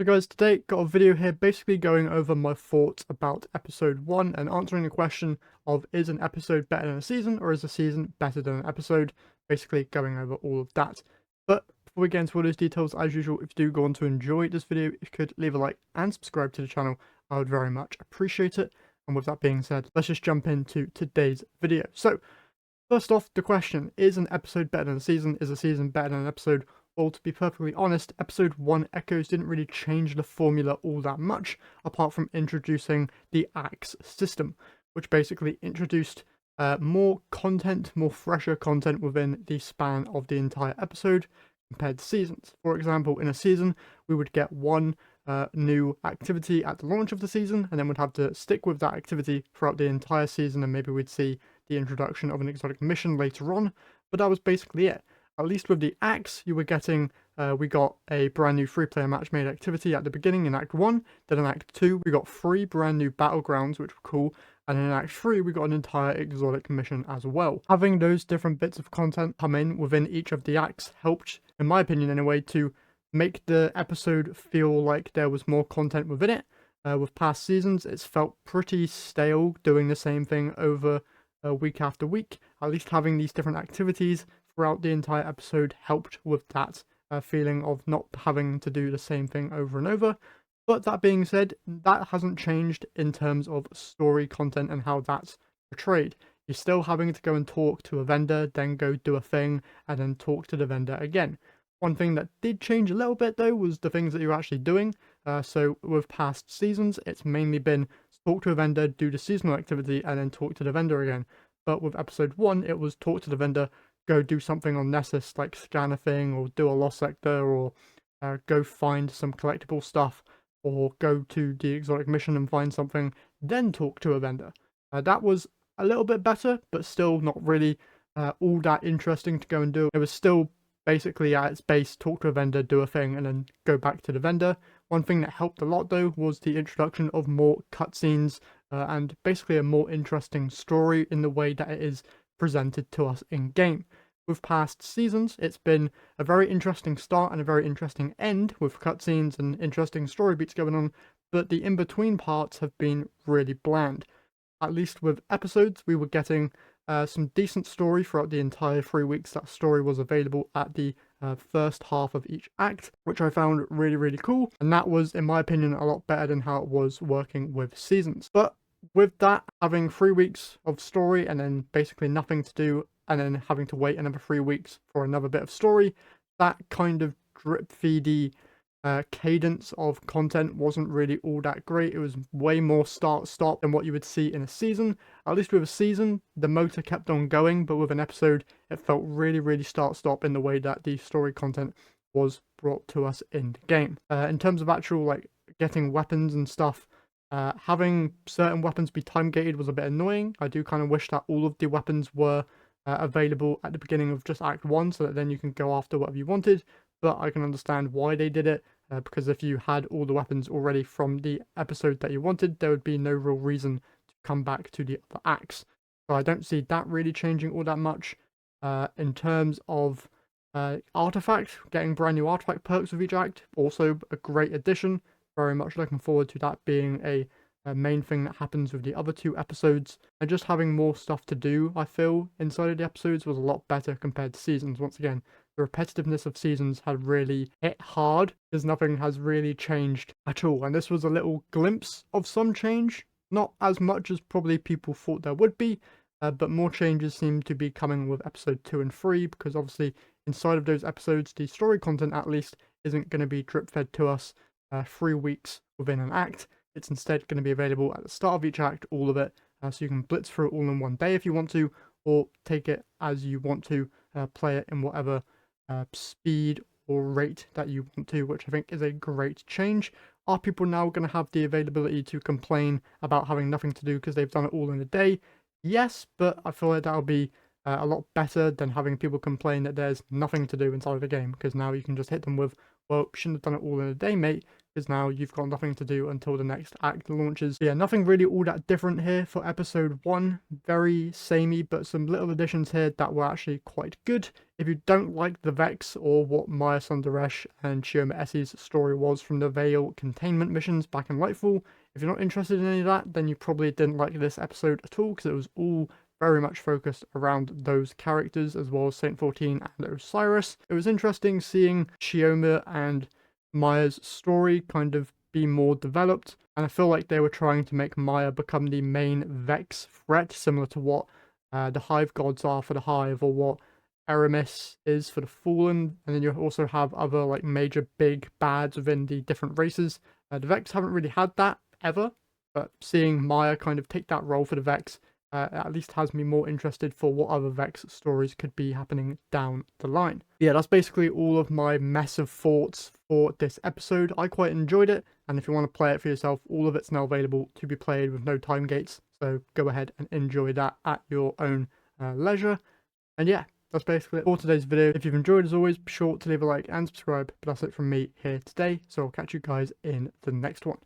So guys, today got a video here basically going over my thoughts about episode 1 and answering the question of is an episode better than a season or is a season better than an episode, basically going over all of that. But before we get into all those details, as usual, if you do go on to enjoy this video, if you could leave a like and subscribe to the channel, I would very much appreciate it. And with that being said, let's just jump into today's video. So first off, the question, is an episode better than a season? Is a season better than an episode? Well, to be perfectly honest, episode 1 Echoes didn't really change the formula all that much, apart from introducing the Acts system, which basically introduced more content, more fresher content within the span of the entire episode compared to seasons. For example, in a season, we would get one new activity at the launch of the season, and then we'd have to stick with that activity throughout the entire season, and maybe we'd see the introduction of an exotic mission later on, but that was basically it. At least with the acts, you were getting, we got a brand new free-player match-made activity at the beginning in Act 1, then in Act 2 we got 3 brand new battlegrounds, which were cool, and in Act 3 we got an entire exotic mission as well. Having those different bits of content come in within each of the acts helped, in my opinion anyway, to make the episode feel like there was more content within it. With past seasons, it's felt pretty stale doing the same thing over week after week. At least having these different activities throughout the entire episode helped with that feeling of not having to do the same thing over and over. But that being said, that hasn't changed in terms of story content and how that's portrayed. You're still having to go and talk to a vendor, then go do a thing, and then talk to the vendor again. One thing that did change a little bit though was the things that you're actually doing. So with past seasons, it's mainly been talk to a vendor, do the seasonal activity, and then talk to the vendor again. But with episode 1, it was talk to the vendor, go do something on Nessus, like scan a thing, or do a lost sector, or go find some collectible stuff, or go to the exotic mission and find something, then talk to a vendor. That was a little bit better, but still not really all that interesting to go and do. It was still basically at its base, talk to a vendor, do a thing, and then go back to the vendor. One thing that helped a lot though was the introduction of more cutscenes and basically a more interesting story in the way that it is presented to us in game. With past seasons, it's been a very interesting start and a very interesting end with cutscenes and interesting story beats going on, but the in-between parts have been really bland. At least with episodes, we were getting some decent story throughout the entire 3 weeks that story was available at the first half of each act, which I found really, really cool. And that was, in my opinion, a lot better than how it was working with seasons. But with that, having 3 weeks of story and then basically nothing to do, and then having to wait another 3 weeks for another bit of story, that kind of drip-feedy cadence of content wasn't really all that great. It was way more start-stop than what you would see in a season. At least with a season, the motor kept on going, but with an episode, it felt really, really start-stop in the way that the story content was brought to us in the game. In terms of actual, like, getting weapons and stuff, having certain weapons be time-gated was a bit annoying. I do kind of wish that all of the weapons were available at the beginning of just Act 1, so that then you can go after whatever you wanted. But I can understand why they did it, because if you had all the weapons already from the episode that you wanted, there would be no real reason to come back to the other acts. So I don't see that really changing all that much. In terms of artifact, getting brand new artifact perks with each act, also a great addition. Very much looking forward to that being a main thing that happens with the other 2 episodes. And just having more stuff to do, I feel, inside of the episodes was a lot better compared to seasons. Once again, the repetitiveness of seasons had really hit hard because nothing has really changed at all. And this was a little glimpse of some change. Not as much as probably people thought there would be, but more changes seem to be coming with episode 2 and 3, because obviously inside of those episodes, the story content at least isn't going to be drip-fed to us 3 weeks within an act. It's instead going to be available at the start of each act, all of it, so you can blitz through it all in one day if you want to, or take it as you want to, play it in whatever speed or rate that you want to, which I think is a great change. Are people now going to have the availability to complain about having nothing to do because they've done it all in a day? Yes, but I feel like that'll be a lot better than having people complain that there's nothing to do inside of the game, because now you can just hit them with, well, shouldn't have done it all in a day, mate. because now you've got nothing to do until the next act launches. But yeah, nothing really all that different here for episode 1. Very samey, but some little additions here that were actually quite good. If you don't like the Vex or what Maya Sundaresh and Chioma Essie's story was from the Veil containment missions back in Lightfall, if you're not interested in any of that, then you probably didn't like this episode at all, because it was all very much focused around those characters, as well as Saint 14 and Osiris. It was interesting seeing Chioma and Maya's story kind of be more developed, and I feel like they were trying to make Maya become the main Vex threat, similar to what the Hive gods are for the Hive, or what Aramis is for the Fallen, and then you also have other like major big bads within the different races. The Vex haven't really had that ever, but seeing Maya kind of take that role for the Vex at least has me more interested for what other Vex stories could be happening down the line. Yeah, that's basically all of my mess of thoughts for this episode. I quite enjoyed it, and if you want to play it for yourself, all of it's now available to be played with no time gates, so go ahead and enjoy that at your own leisure. And yeah, that's basically it for today's video. If you've enjoyed, as always, be sure to leave a like and subscribe. But that's it from me here today, so I'll catch you guys in the next one.